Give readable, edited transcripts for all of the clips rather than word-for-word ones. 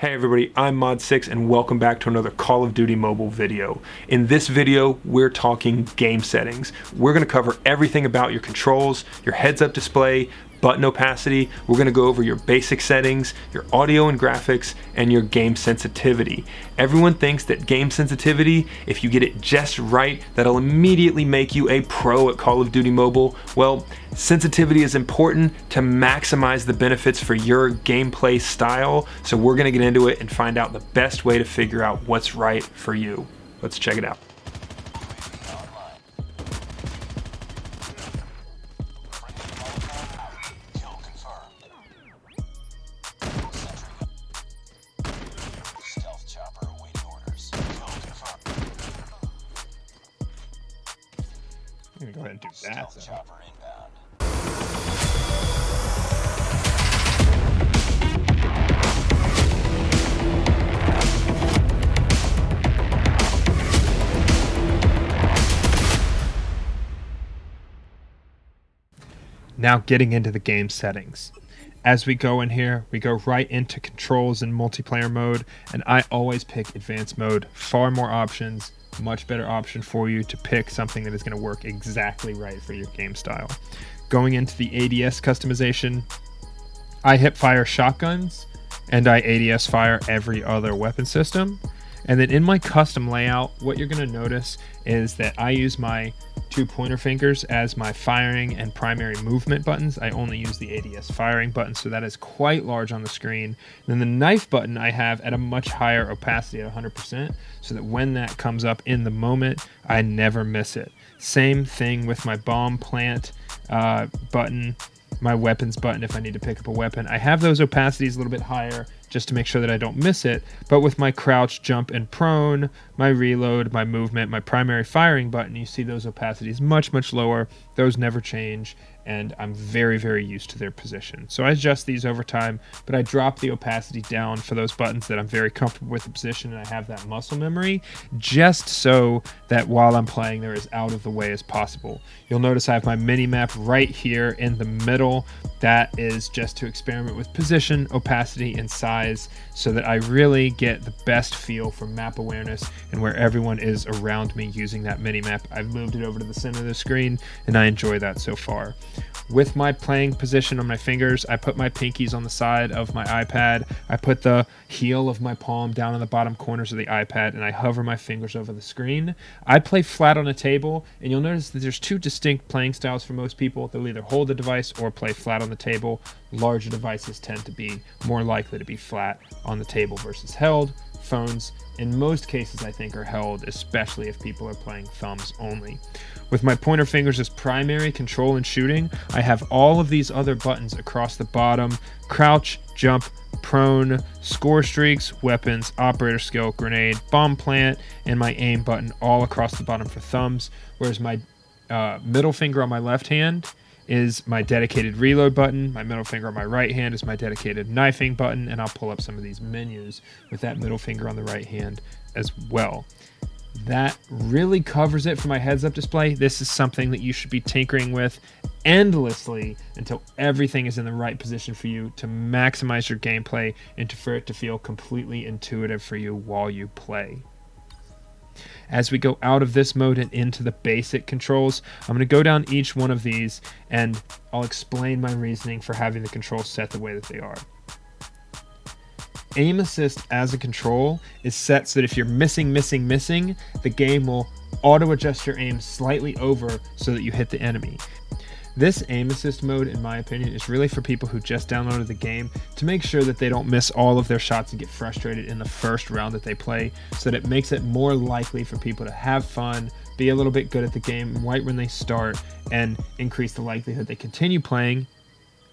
Hey everybody, I'm Modsix and welcome back to another Call of Duty mobile video. In this video, we're talking game settings. We're going to cover everything about your controls, your heads-up display, button opacity. We're going to go over your basic settings, your audio and graphics, and your game sensitivity. Everyone thinks that game sensitivity, if you get it just right, that'll immediately make you a pro at Call of Duty Mobile. Well, sensitivity is important to maximize the benefits for your gameplay style, so we're going to get into it and find out the best way to figure out what's right for you. Let's check it out. I'm gonna go ahead and do that. Now getting into the game settings. As we go in here, we go right into controls and multiplayer mode, and I always pick advanced mode. Far more options, much better option for you to pick something that is going to work exactly right for your game style. Going into the ADS customization, I hip fire shotguns and I ADS fire every other weapon system. And then in my custom layout, what you're going to notice is that I use my two pointer fingers as my firing and primary movement buttons. I only use the ADS firing button, so that is quite large on the screen. And then the knife button I have at a much higher opacity at 100%, so that when that comes up in the moment, I never miss it. Same thing with my bomb plant button, my weapons button if I need to pick up a weapon. I have those opacities a little bit higher just to make sure that I don't miss it, but with my crouch, jump, and prone, my reload, my movement, my primary firing button, you see those opacities much lower. Those never change, and I'm very used to their position. So I adjust these over time, but I drop the opacity down for those buttons that I'm very comfortable with the position and I have that muscle memory, just so that while I'm playing they're as out of the way as possible. You'll notice I have my mini map right here in the middle. That is just to experiment with position, opacity, and size, so that I really get the best feel for map awareness and where everyone is around me using that mini map. I've moved it over to the center of the screen and I enjoy that so far. With my playing position on my fingers, I put my pinkies on the side of my iPad. I put the heel of my palm down in the bottom corners of the iPad, and I hover my fingers over the screen. I play flat on a table, and you'll notice that there's two distinct playing styles for most people. They'll either hold the device or play flat on the table. Larger devices tend to be more likely to be flat on the table versus held. Phones, in most cases, I think, are held, especially if people are playing thumbs only. With my pointer fingers as primary control and shooting, I have all of these other buttons across the bottom: crouch, jump, prone, score streaks, weapons, operator skill, grenade, bomb plant, and my aim button all across the bottom for thumbs, whereas my middle finger on my left hand is my dedicated reload button. My middle finger on my right hand is my dedicated knifing button, and I'll pull up some of these menus with that middle finger on the right hand as well. That really covers it for my heads-up display. This is something that you should be tinkering with endlessly until everything is in the right position for you to maximize your gameplay and for it to feel completely intuitive for you while you play. As we go out of this mode and into the basic controls, I'm going to go down each one of these and I'll explain my reasoning for having the controls set the way that they are. Aim assist as a control is set so that if you're missing, the game will auto adjust your aim slightly over so that you hit the enemy. This aim assist mode, in my opinion, is really for people who just downloaded the game to make sure that they don't miss all of their shots and get frustrated in the first round that they play, so that it makes it more likely for people to have fun, be a little bit good at the game right when they start, and increase the likelihood they continue playing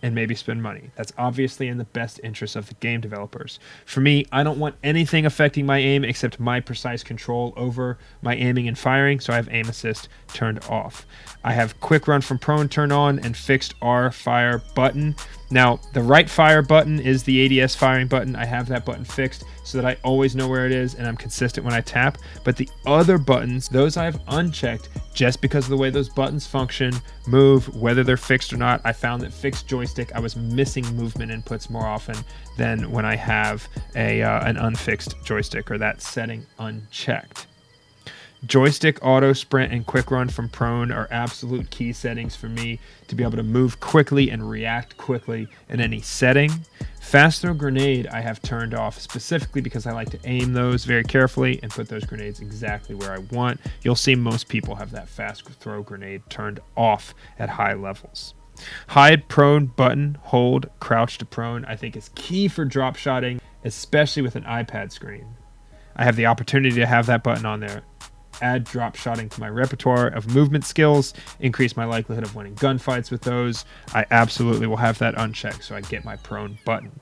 and maybe spend money. That's obviously in the best interest of the game developers. For me, I don't want anything affecting my aim except my precise control over my aiming and firing, so I have aim assist turned off. I have quick run from prone turned on and fixed R fire button. Now, the right fire button is the ADS firing button. I have that button fixed so that I always know where it is and I'm consistent when I tap. But the other buttons, those I have unchecked just because of the way those buttons function, move, whether they're fixed or not. I found that fixed joystick, I was missing movement inputs more often than when I have an unfixed joystick or that setting unchecked. Joystick auto sprint and quick run from prone are absolute key settings for me to be able to move quickly and react quickly in any setting. Fast throw grenade I have turned off specifically because I like to aim those very carefully and put those grenades exactly where I want. You'll see most people have that fast throw grenade turned off at high levels. Hide prone button, hold, crouch to prone, I think is key for drop shotting, especially with an iPad screen. I have the opportunity to have that button on there. Add drop shotting to my repertoire of movement skills, increase my likelihood of winning gunfights with those. I absolutely will have that unchecked so I get my prone button.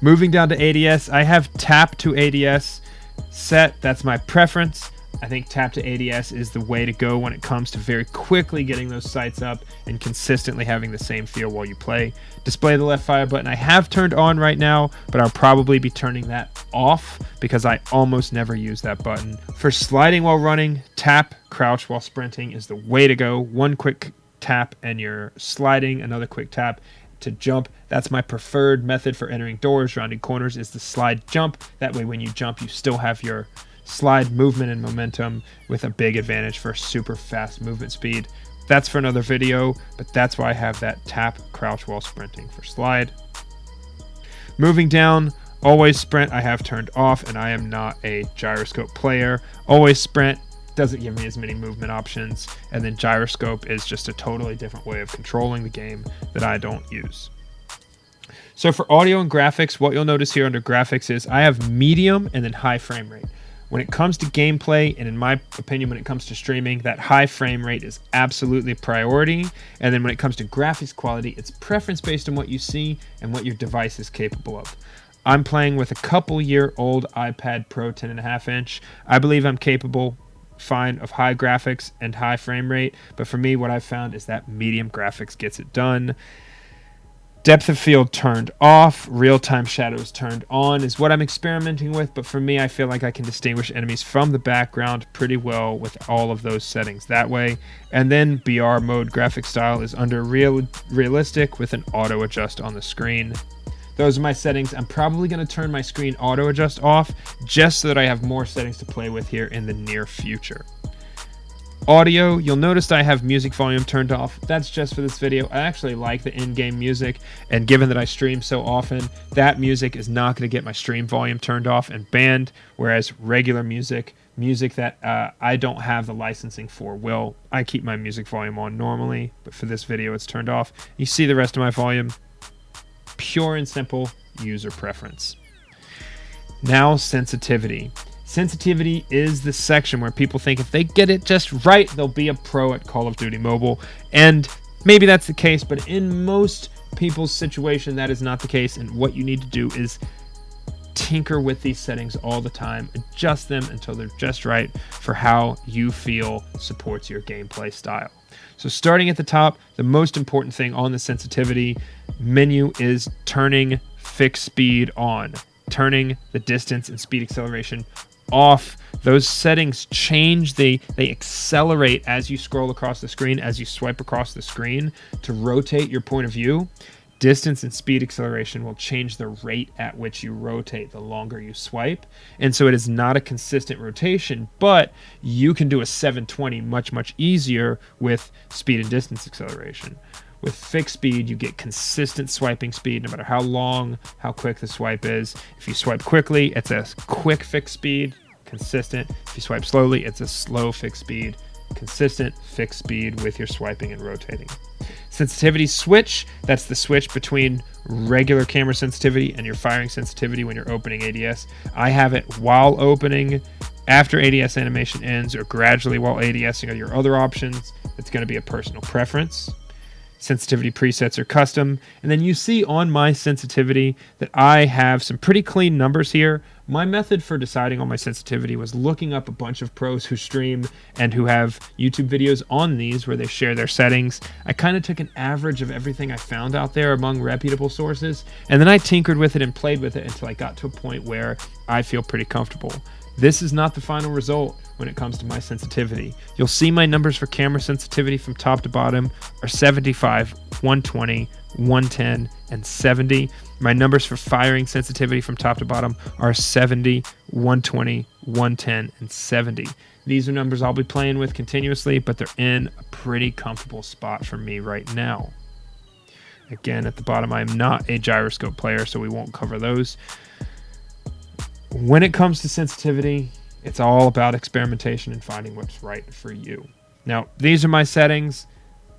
Moving down to ADS, I have tap to ADS set. That's my preference. I think tap to ADS is the way to go when it comes to very quickly getting those sights up and consistently having the same feel while you play. Display the left fire button I have turned on right now, but I'll probably be turning that off because I almost never use that button. For sliding while running, tap, crouch while sprinting is the way to go. One quick tap and you're sliding, another quick tap to jump. That's my preferred method for entering doors, rounding corners, is the slide jump. That way when you jump, you still have your slide movement and momentum with a big advantage for super fast movement speed. That's for another video, but that's why I have that tap, crouch while sprinting for slide. Moving down, always sprint I have turned off, and I am not a gyroscope player. Always sprint doesn't give me as many movement options, and then gyroscope is just a totally different way of controlling the game that I don't use. So for audio and graphics, what you'll notice here under graphics is I have medium and then high frame rate. When it comes to gameplay, and in my opinion, when it comes to streaming, that high frame rate is absolutely priority. And then when it comes to graphics quality, it's preference based on what you see and what your device is capable of. I'm playing with a couple-year-old iPad Pro 10.5 inch. I believe I'm capable, fine, of high graphics and high frame rate. But for me, what I've found is that medium graphics gets it done. Depth of field turned off, real-time shadows turned on is what I'm experimenting with, but for me I feel like I can distinguish enemies from the background pretty well with all of those settings that way. And then BR mode graphic style is under realistic with an auto adjust on the screen. Those are my settings. I'm probably going to turn my screen auto adjust off just so that I have more settings to play with here in the near future. Audio, you'll notice I have music volume turned off. That's just for this video. I actually like the in-game music, and given that I stream so often, that music is not going to get my stream volume turned off and banned, whereas regular music that I don't have the licensing for will. I keep my music volume on normally, but for this video it's turned off. You see the rest of my volume. Pure and simple user preference. Now, sensitivity. Sensitivity is the section where people think if they get it just right, they'll be a pro at Call of Duty Mobile. And maybe that's the case, but in most people's situation, that is not the case. And what you need to do is tinker with these settings all the time, adjust them until they're just right for how you feel supports your gameplay style. So starting at the top, the most important thing on the sensitivity menu is turning fixed speed on, turning the distance and speed acceleration off. Those settings change, they accelerate as you scroll across the screen, as you swipe across the screen to rotate your point of view. Distance and speed acceleration will change the rate at which you rotate the longer you swipe. And so it is not a consistent rotation, but you can do a 720 much easier with speed and distance acceleration. With fixed speed, you get consistent swiping speed no matter how long, how quick the swipe is. If you swipe quickly, it's a quick fixed speed, consistent. If you swipe slowly, it's a slow fixed speed, consistent fixed speed with your swiping and rotating. Sensitivity switch, that's the switch between regular camera sensitivity and your firing sensitivity when you're opening ADS. I have it while opening, after ADS animation ends, or gradually while ADSing are your other options. It's going to be a personal preference. Sensitivity presets are custom, and then you see on my sensitivity that I have some pretty clean numbers here. My method for deciding on my sensitivity was looking up a bunch of pros who stream and who have YouTube videos on these where they share their settings. I kind of took an average of everything I found out there among reputable sources, and then I tinkered with it and played with it until I got to a point where I feel pretty comfortable. This is not the final result when it comes to my sensitivity. You'll see my numbers for camera sensitivity from top to bottom are 75, 120, 110, and 70. My numbers for firing sensitivity from top to bottom are 70, 120, 110, and 70. These are numbers I'll be playing with continuously, but they're in a pretty comfortable spot for me right now. Again, at the bottom, I'm not a gyroscope player, so we won't cover those. When it comes to sensitivity, it's all about experimentation and finding what's right for you. Now, these are my settings.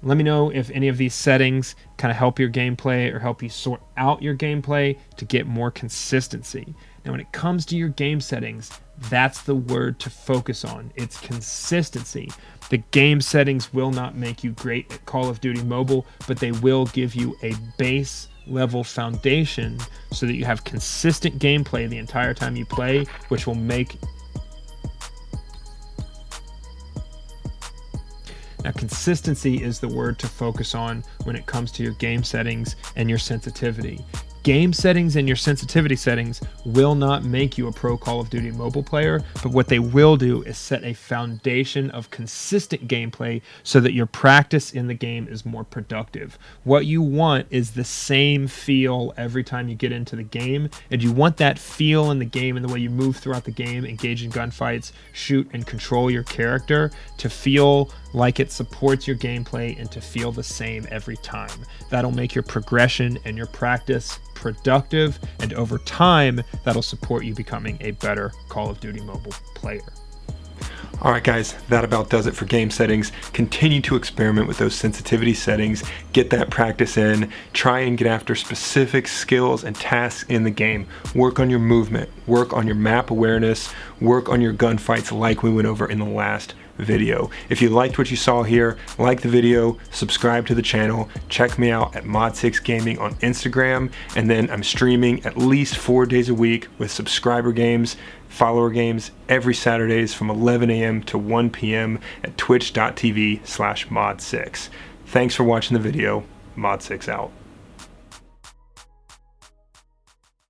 Let me know if any of these settings kind of help your gameplay or help you sort out your gameplay to get more consistency. Now, when it comes to your game settings, that's the word to focus on. It's consistency. The game settings will not make you great at Call of Duty Mobile, but they will give you a base level foundation so that you have consistent gameplay the entire time you play, which will make... Now, consistency is the word to focus on when it comes to your game settings and your sensitivity. Game settings and your sensitivity settings will not make you a pro Call of Duty Mobile player, but what they will do is set a foundation of consistent gameplay so that your practice in the game is more productive. What you want is the same feel every time you get into the game, and you want that feel in the game and the way you move throughout the game, engage in gunfights, shoot, and control your character to feel like it supports your gameplay and to feel the same every time. That'll make your progression and your practice productive, and over time, that'll support you becoming a better Call of Duty Mobile player. Alright guys, that about does it for game settings. Continue to experiment with those sensitivity settings, get that practice in, try and get after specific skills and tasks in the game. Work on your movement, work on your map awareness, work on your gunfights like we went over in the last video. If you liked what you saw here, like the video, subscribe to the channel, check me out at Modsix Gaming on Instagram, and then I'm streaming at least 4 days a week with subscriber games, follower games every Saturdays from 11 a.m. to 1 p.m. at twitch.tv/Modsix. Thanks for watching the video. Modsix out.